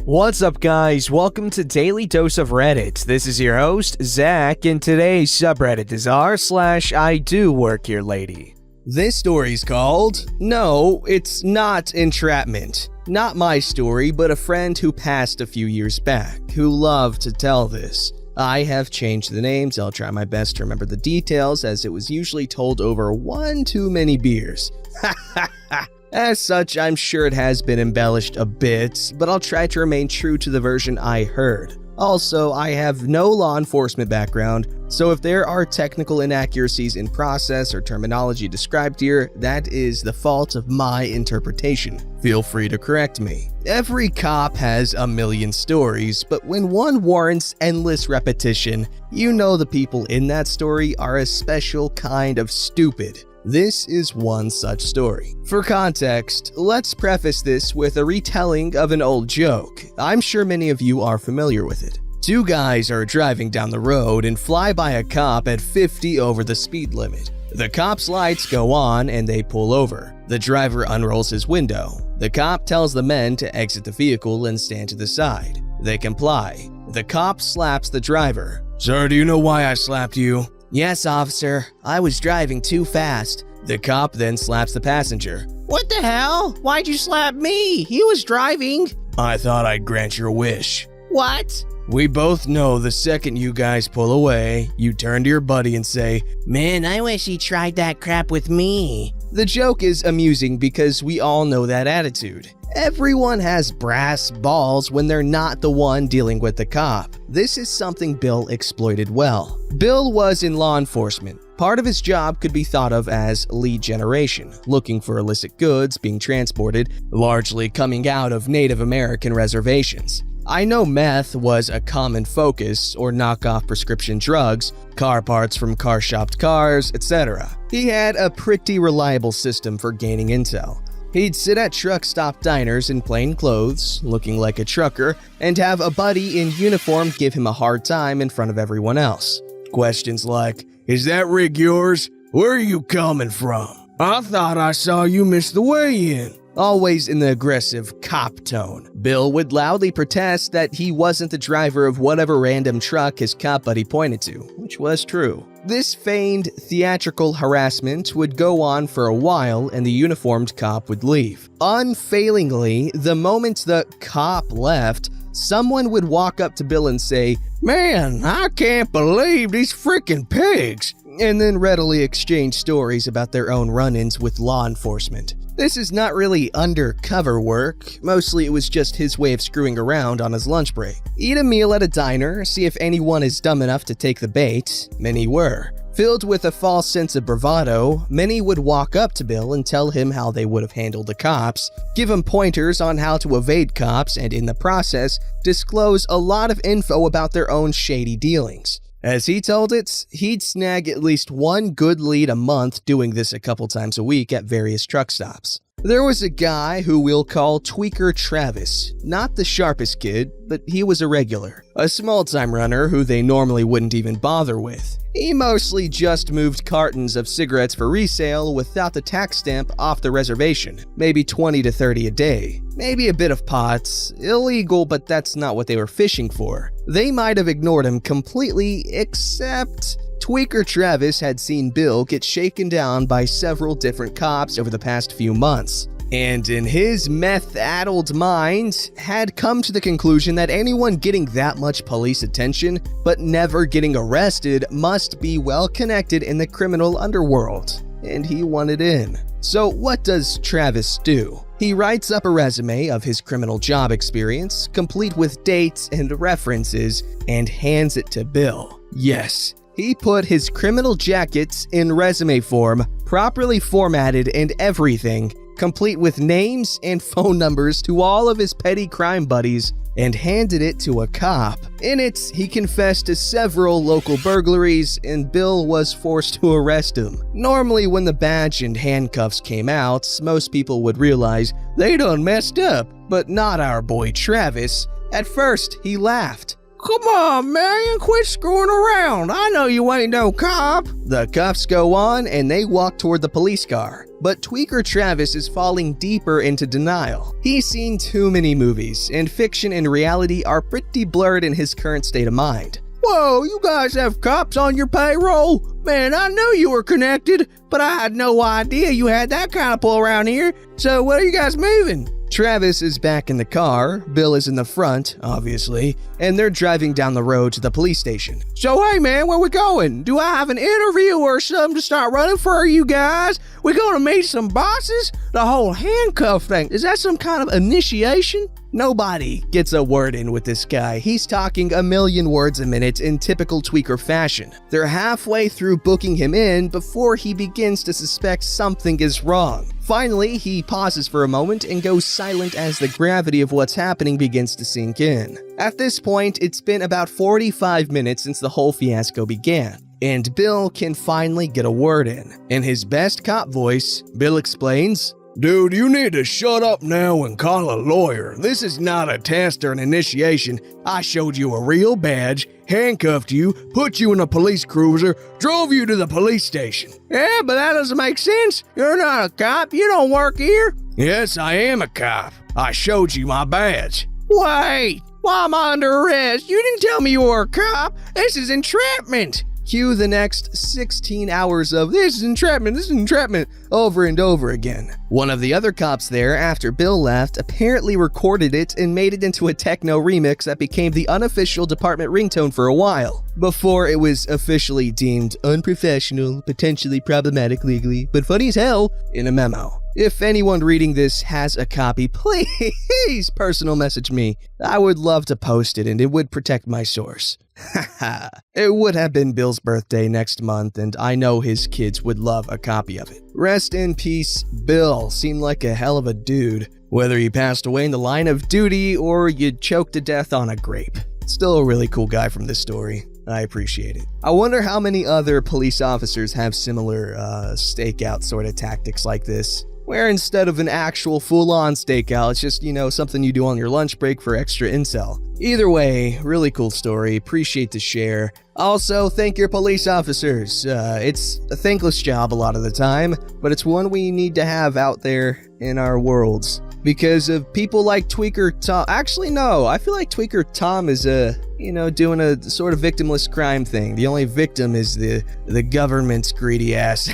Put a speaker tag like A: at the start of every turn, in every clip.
A: What's up, guys? Welcome to Daily Dose of Reddit. This is your host, Zach, and today's subreddit is r/IDoWorkHereLady. This story's called, No, It's Not Entrapment. Not my story, but a friend who passed a few years back, who loved to tell this. I have changed the names. I'll try my best to remember the details, as it was usually told over one too many beers. Ha ha ha! As such, I'm sure it has been embellished a bit, but I'll try to remain true to the version I heard. Also, I have no law enforcement background, so if there are technical inaccuracies in process or terminology described here, that is the fault of my interpretation. Feel free to correct me. Every cop has a million stories, but when one warrants endless repetition, you know the people in that story are a special kind of stupid. This is one such story. For context, let's preface this with a retelling of an old joke. I'm sure many of you are familiar with it. Two guys are driving down the road and fly by a cop at 50 over the speed limit. The cop's lights go on and they pull over. The driver unrolls his window. The cop tells the men to exit the vehicle and stand to the side. They comply. The cop slaps the driver. "Sir, do you know why I slapped you?" "Yes, officer. I was driving too fast." The cop then slaps the passenger.
B: "What the hell? Why'd you slap me? He was driving."
A: "I thought I'd grant your wish."
B: "What?"
A: "We both know the second you guys pull away, you turn to your buddy and say, 'Man, I wish he tried that crap with me.'" The joke is amusing because we all know that attitude. Everyone has brass balls when they're not the one dealing with the cop. This is something Bill exploited well. Bill was in law enforcement. Part of his job could be thought of as lead generation, looking for illicit goods being transported, largely coming out of Native American reservations. I know meth was a common focus, or knockoff prescription drugs, car parts from car-shopped cars, etc. He had a pretty reliable system for gaining intel. He'd sit at truck stop diners in plain clothes, looking like a trucker, and have a buddy in uniform give him a hard time in front of everyone else. Questions like, "Is that rig yours? Where are you coming from? I thought I saw you miss the weigh-in." Always in the aggressive cop tone. Bill would loudly protest that he wasn't the driver of whatever random truck his cop buddy pointed to, which was true. This feigned theatrical harassment would go on for a while and the uniformed cop would leave. Unfailingly, the moment the cop left, someone would walk up to Bill and say, "Man, I can't believe these freaking pigs," and then readily exchange stories about their own run-ins with law enforcement. This is not really undercover work. Mostly it was just his way of screwing around on his lunch break. Eat a meal at a diner, see if anyone is dumb enough to take the bait. Many were. Filled with a false sense of bravado, many would walk up to Bill and tell him how they would have handled the cops, give him pointers on how to evade cops, and in the process, disclose a lot of info about their own shady dealings. As he told it, he'd snag at least one good lead a month doing this a couple times a week at various truck stops. There was a guy who we'll call Tweaker Travis. Not the sharpest kid, but he was a regular. A small-time runner who they normally wouldn't even bother with. He mostly just moved cartons of cigarettes for resale without the tax stamp off the reservation. Maybe 20 to 30 a day. Maybe a bit of pots. Illegal, but that's not what they were fishing for. They might have ignored him completely, except Tweaker Travis had seen Bill get shaken down by several different cops over the past few months, and in his meth-addled mind, had come to the conclusion that anyone getting that much police attention but never getting arrested must be well connected in the criminal underworld, and he wanted in. So what does Travis do? He writes up a resume of his criminal job experience, complete with dates and references, and hands it to Bill. Yes, he put his criminal jackets in resume form, properly formatted and everything, complete with names and phone numbers to all of his petty crime buddies, and handed it to a cop. In it, he confessed to several local burglaries, and Bill was forced to arrest him. Normally, when the badge and handcuffs came out, most people would realize they done messed up, but not our boy Travis. At first, he laughed.
B: "Come on, man, quit screwing around. I know you ain't no cop."
A: The cuffs go on and they walk toward the police car. But Tweaker Travis is falling deeper into denial. He's seen too many movies, and fiction and reality are pretty blurred in his current state of mind.
B: Whoa, you guys have cops on your payroll? Man, I knew you were connected, but I had no idea you had that kind of pull around here. So what are you guys moving?
A: Travis is back in the car, Bill is in the front, obviously, and they're driving down the road to the police station.
B: So hey man, where we going? Do I have an interview or something to start running for you guys? We gonna meet some bosses? The whole handcuff thing, is that some kind of initiation?
A: Nobody gets a word in with this guy. He's talking a million words a minute in typical Tweaker fashion. They're halfway through booking him in before he begins to suspect something is wrong. Finally, he pauses for a moment and goes silent as the gravity of what's happening begins to sink in. At this point, it's been about 45 minutes since the whole fiasco began, and Bill can finally get a word in. In his best cop voice, Bill explains,
C: "Dude, you need to shut up now and call a lawyer. This is not a test or an initiation. I showed you a real badge, handcuffed you, put you in a police cruiser, drove you to the police station."
B: Yeah, but that doesn't make sense. You're not a cop. You don't work here.
C: "Yes, I am a cop. I showed you my badge."
B: Wait, why am I under arrest? You didn't tell me you were a cop. This is entrapment.
A: Cue the next 16 hours of this is entrapment, over and over again. One of the other cops there, after Bill left, apparently recorded it and made it into a techno remix that became the unofficial department ringtone for a while, before it was officially deemed unprofessional, potentially problematic legally, but funny as hell in a memo. If anyone reading this has a copy, please personal message me. I would love to post it and it would protect my source. Haha. It would have been Bill's birthday next month and I know his kids would love a copy of it. Rest in peace, Bill. Seemed like a hell of a dude. Whether he passed away in the line of duty or you choked to death on a grape. Still a really cool guy from this story. I appreciate it. I wonder how many other police officers have similar stakeout sort of tactics like this, where instead of an actual full-on stakeout, it's just, something you do on your lunch break for extra incel. Either way, really cool story. Appreciate the share. Also, thank your police officers. It's a thankless job a lot of the time, but it's one we need to have out there in our worlds. Because of people like Tweaker Tom. Actually, no. I feel like Tweaker Tom is doing a sort of victimless crime thing. The only victim is the government's greedy ass.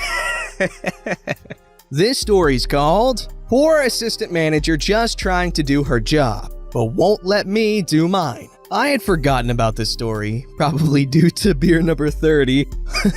A: This story's called Poor Assistant Manager Just Trying to Do Her Job, but Won't Let Me Do Mine. I had forgotten about this story, probably due to beer number 30,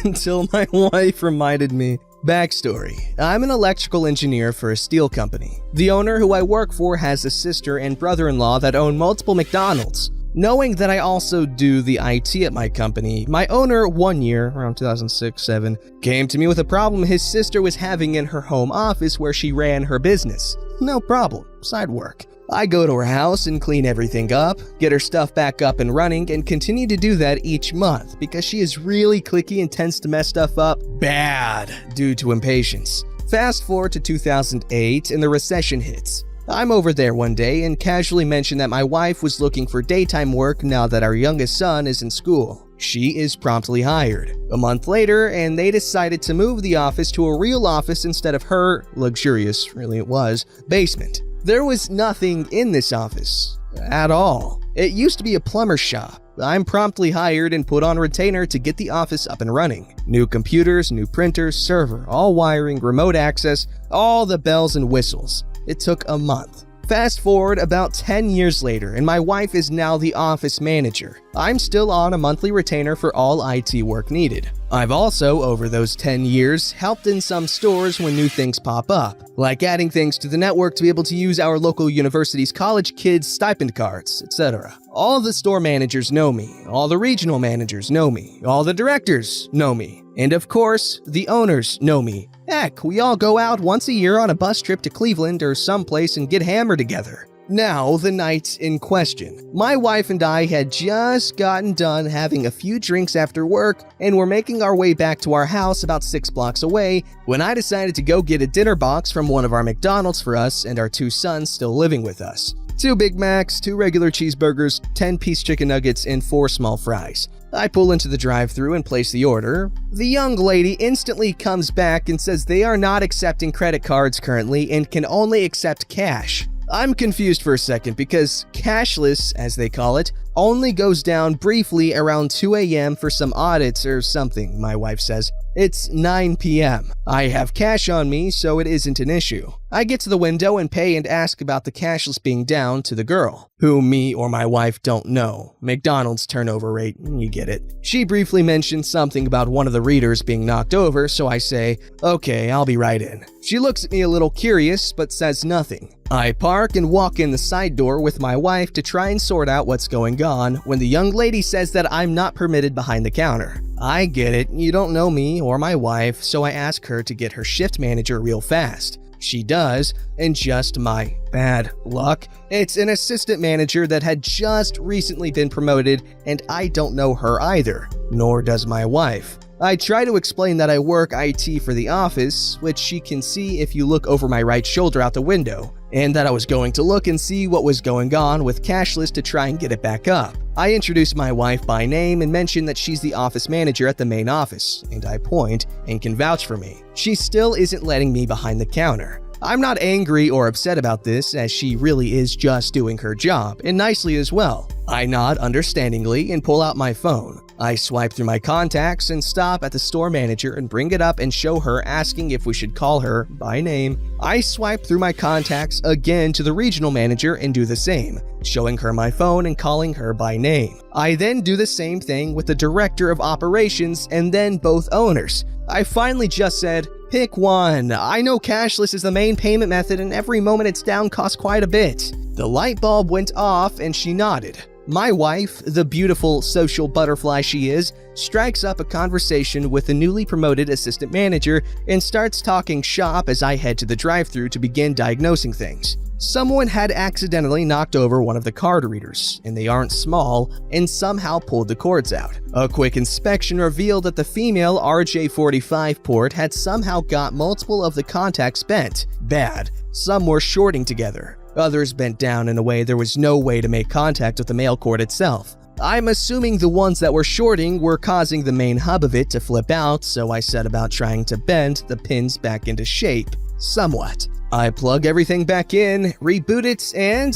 A: until my wife reminded me. Backstory: I'm an electrical engineer for a steel company. The owner who I work for has a sister and brother-in-law that own multiple McDonald's. Knowing that I also do the IT at my company, my owner one year, around 2006-07, came to me with a problem his sister was having in her home office where she ran her business. No problem, side work. I go to her house and clean everything up, get her stuff back up and running, and continue to do that each month because she is really cliquey and tends to mess stuff up bad due to impatience. Fast forward to 2008 and the recession hits. I'm over there one day and casually mention that my wife was looking for daytime work now that our youngest son is in school. She is promptly hired. A month later, and they decided to move the office to a real office instead of her, luxurious, really it was, basement. There was nothing in this office. At all. It used to be a plumber's shop. I'm promptly hired and put on retainer to get the office up and running. New computers, new printers, server, all wiring, remote access, all the bells and whistles. It took a month. Fast forward about 10 years later, and my wife is now the office manager. I'm still on a monthly retainer for all IT work needed. I've also, over those 10 years, helped in some stores when new things pop up, like adding things to the network to be able to use our local university's college kids' stipend cards, etc. All the store managers know me, all the regional managers know me, all the directors know me, and of course, the owners know me. Heck, we all go out once a year on a bus trip to Cleveland or someplace and get hammered together. Now, the night in question. My wife and I had just gotten done having a few drinks after work and were making our way back to our house about 6 blocks away when I decided to go get a dinner box from one of our McDonald's for us and our 2 sons still living with us. 2 Big Macs, 2 regular cheeseburgers, 10-piece chicken nuggets, and 4 small fries. I pull into the drive-thru and place the order. The young lady instantly comes back and says they are not accepting credit cards currently and can only accept cash. I'm confused for a second because cashless, as they call it, only goes down briefly around 2 a.m. for some audits or something, my wife says. It's 9 p.m. I have cash on me, so it isn't an issue. I get to the window and pay and ask about the cashless being down to the girl, who me or my wife don't know. McDonald's turnover rate, you get it. She briefly mentioned something about one of the readers being knocked over, so I say, okay, I'll be right in. She looks at me a little curious, but says nothing. I park and walk in the side door with my wife to try and sort out what's going on when the young lady says that I'm not permitted behind the counter. I get it, you don't know me or my wife, so I ask her to get her shift manager real fast. She does, and just my bad luck, it's an assistant manager that had just recently been promoted, and I don't know her either, nor does my wife. I try to explain that I work IT for the office, which she can see if you look over my right shoulder out the window, and that I was going to look and see what was going on with cashless to try and get it back up. I introduce my wife by name and mention that she's the office manager at the main office, and I point and can vouch for me. She still isn't letting me behind the counter. I'm not angry or upset about this, as she really is just doing her job, and nicely as well. I nod understandingly and pull out my phone. I swipe through my contacts and stop at the store manager and bring it up and show her, asking if we should call her by name. I swipe through my contacts again to the regional manager and do the same, showing her my phone and calling her by name. I then do the same thing with the director of operations and then both owners. I finally just said, pick one. I know cashless is the main payment method and every moment it's down costs quite a bit. The light bulb went off and she nodded. My wife, the beautiful social butterfly she is, strikes up a conversation with the newly promoted assistant manager and starts talking shop as I head to the drive-thru to begin diagnosing things. Someone had accidentally knocked over one of the card readers, and they aren't small, and somehow pulled the cords out. A quick inspection revealed that the female RJ45 port had somehow got multiple of the contacts bent. Bad. Some were shorting together. Others bent down in a way there was no way to make contact with the male cord itself. I'm assuming the ones that were shorting were causing the main hub of it to flip out, so I set about trying to bend the pins back into shape, somewhat. I plug everything back in, reboot it, and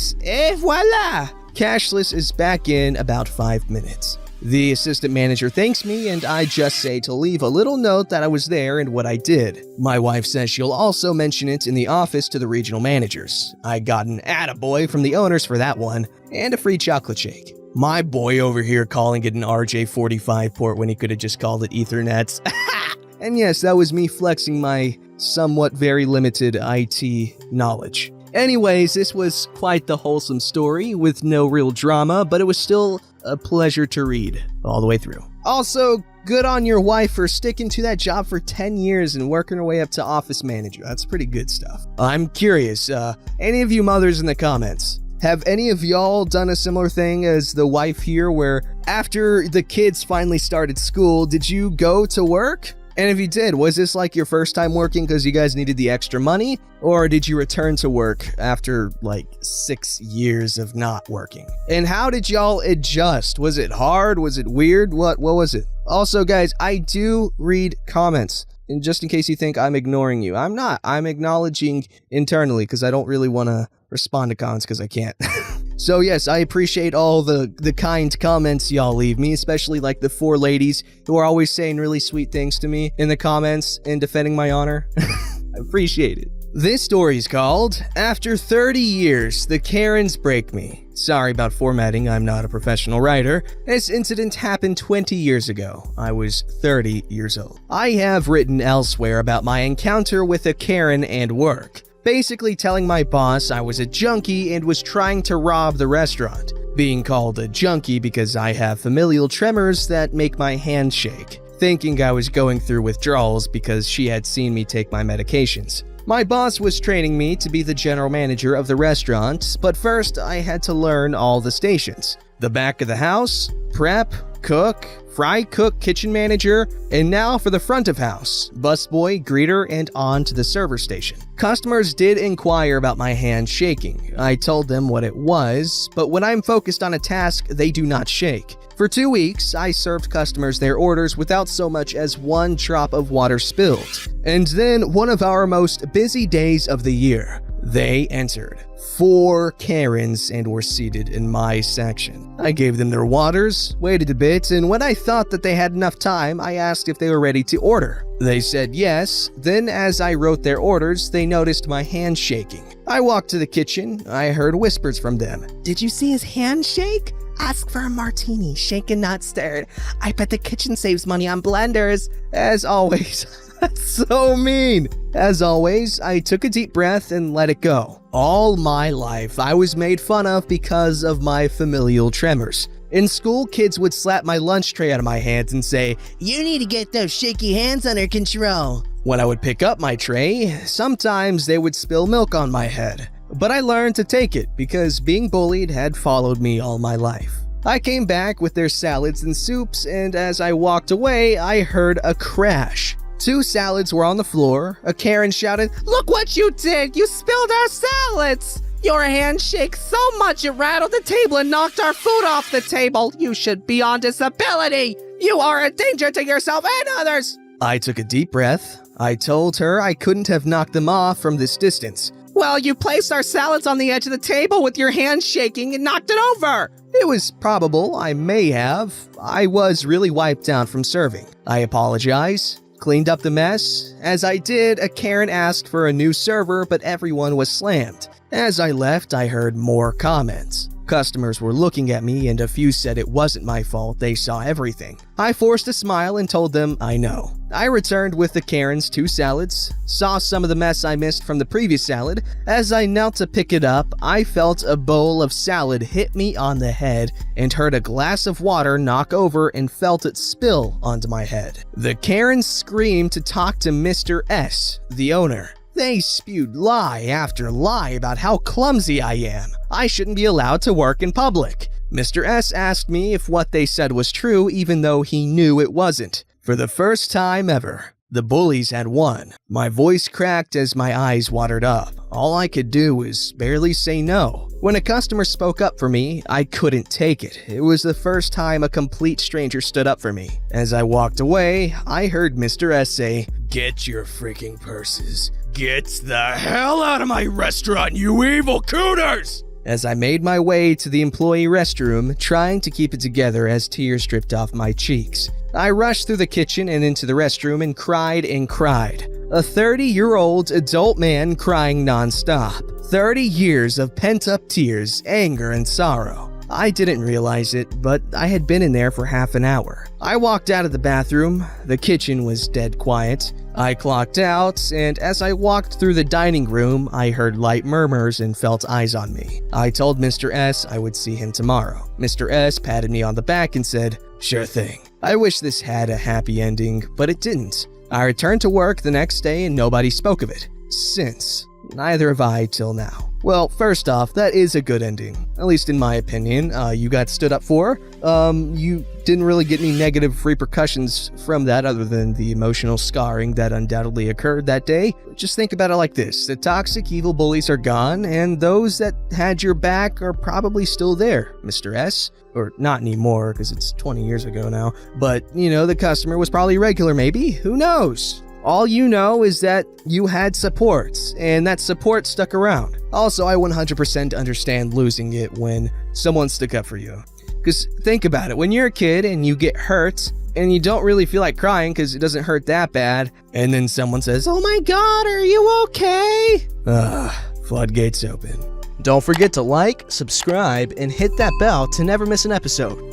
A: voila! Cashless is back in about 5 minutes. The assistant manager thanks me, and I just say to leave a little note that I was there and what I did. My wife says she'll also mention it in the office to the regional managers. I got an attaboy from the owners for that one, and a free chocolate shake. My boy over here calling it an RJ45 port when he could have just called it Ethernet. And yes, that was me flexing my somewhat very limited IT knowledge. Anyways, this was quite the wholesome story with no real drama, but it was still a pleasure to read all the way through. Also, good on your wife for sticking to that job for 10 years and working her way up to office manager. That's pretty good stuff. I'm curious, any of you mothers in the comments, have any of y'all done a similar thing as the wife here where after the kids finally started school, did you go to work? And if you did, was this like your first time working because you guys needed the extra money? Or did you return to work after like 6 years of not working? And how did y'all adjust? Was it hard? Was it weird? What was it? Also, guys, I do read comments. And just in case you think I'm ignoring you, I'm not. I'm acknowledging internally because I don't really want to respond to comments because I can't. So yes, I appreciate all the kind comments y'all leave me, especially like the 4 ladies who are always saying really sweet things to me in the comments and defending my honor. I appreciate it. This story's called, After 30 Years, the Karens Break Me. Sorry about formatting, I'm not a professional writer. This incident happened 20 years ago. I was 30 years old. I have written elsewhere about my encounter with a Karen and work. Basically telling my boss I was a junkie and was trying to rob the restaurant. Being called a junkie because I have familial tremors that make my hand shake. Thinking I was going through withdrawals because she had seen me take my medications. My boss was training me to be the general manager of the restaurant, but first I had to learn all the stations. The back of the house, prep, cook, fry cook, kitchen manager, and now for the front of house, busboy, greeter, and on to the server station. Customers did inquire about my hand shaking. I told them what it was, but when I'm focused on a task, they do not shake. For 2 weeks, I served customers their orders without so much as one drop of water spilled. And then, one of our most busy days of the year, they entered. 4 Karens and were seated in my section. I gave them their waters, waited a bit, and when I thought that they had enough time, I asked if they were ready to order. They said yes. Then as I wrote their orders, they noticed my hand shaking. I walked to the kitchen. I heard whispers from them.
B: Did you see his hand shake? Ask for a martini, shaken not stirred. I bet the kitchen saves money on blenders.
A: As always, that's so mean. As always, I took a deep breath and let it go. All my life, I was made fun of because of my familial tremors. In school, kids would slap my lunch tray out of my hands and say,
B: "You need to get those shaky hands under control."
A: When I would pick up my tray, sometimes they would spill milk on my head. But I learned to take it because being bullied had followed me all my life. I came back with their salads and soups, and as I walked away, I heard a crash. 2 salads were on the floor. A Karen shouted,
B: "Look what you did! You spilled our salads! Your hand shakes so much it rattled the table and knocked our food off the table. You should be on disability! You are a danger to yourself and others!"
A: I took a deep breath. I told her I couldn't have knocked them off from this distance.
B: "Well, you placed our salads on the edge of the table with your hand shaking and knocked it over."
A: It was probable I may have. I was really wiped out from serving. I apologize, cleaned up the mess. As I did, a Karen asked for a new server, but everyone was slammed. As I left, I heard more comments. Customers were looking at me and a few said it wasn't my fault, they saw everything. I forced a smile and told them I know. I returned with the Karen's 2 salads, saw some of the mess I missed from the previous salad. As I knelt to pick it up, I felt a bowl of salad hit me on the head and heard a glass of water knock over and felt it spill onto my head. The Karen screamed to talk to Mr. S, the owner. They spewed lie after lie about how clumsy I am. I shouldn't be allowed to work in public. Mr. S asked me if what they said was true, even though he knew it wasn't. For the first time ever, the bullies had won. My voice cracked as my eyes watered up. All I could do was barely say no. When a customer spoke up for me, I couldn't take it. It was the first time a complete stranger stood up for me. As I walked away, I heard Mr. S say,
C: "Get your freaking purses. Get the hell out of my restaurant, you evil cooters!"
A: As I made my way to the employee restroom, trying to keep it together as tears dripped off my cheeks. I rushed through the kitchen and into the restroom and cried and cried. A 30-year-old adult man crying nonstop. 30 years of pent-up tears, anger, and sorrow. I didn't realize it, but I had been in there for half an hour. I walked out of the bathroom. The kitchen was dead quiet. I clocked out, and as I walked through the dining room, I heard light murmurs and felt eyes on me. I told Mr. S I would see him tomorrow. Mr. S patted me on the back and said, "Sure thing." I wish this had a happy ending, but it didn't. I returned to work the next day and nobody spoke of it. Since. Neither have I till now. Well, first off, that is a good ending, at least in my opinion. You got stood up for. You didn't really get any negative repercussions from that other than the emotional scarring that undoubtedly occurred that day. Just think about it like this. The toxic evil bullies are gone, and those that had your back are probably still there, Mr. S. Or not anymore, because it's 20 years ago now. But, the customer was probably regular maybe. Who knows? All you know is that you had support, and that support stuck around. Also, I 100% understand losing it when someone stuck up for you. Because think about it, when you're a kid and you get hurt, and you don't really feel like crying because it doesn't hurt that bad, and then someone says, "Oh my god, are you okay?" Floodgates open. Don't forget to like, subscribe, and hit that bell to never miss an episode.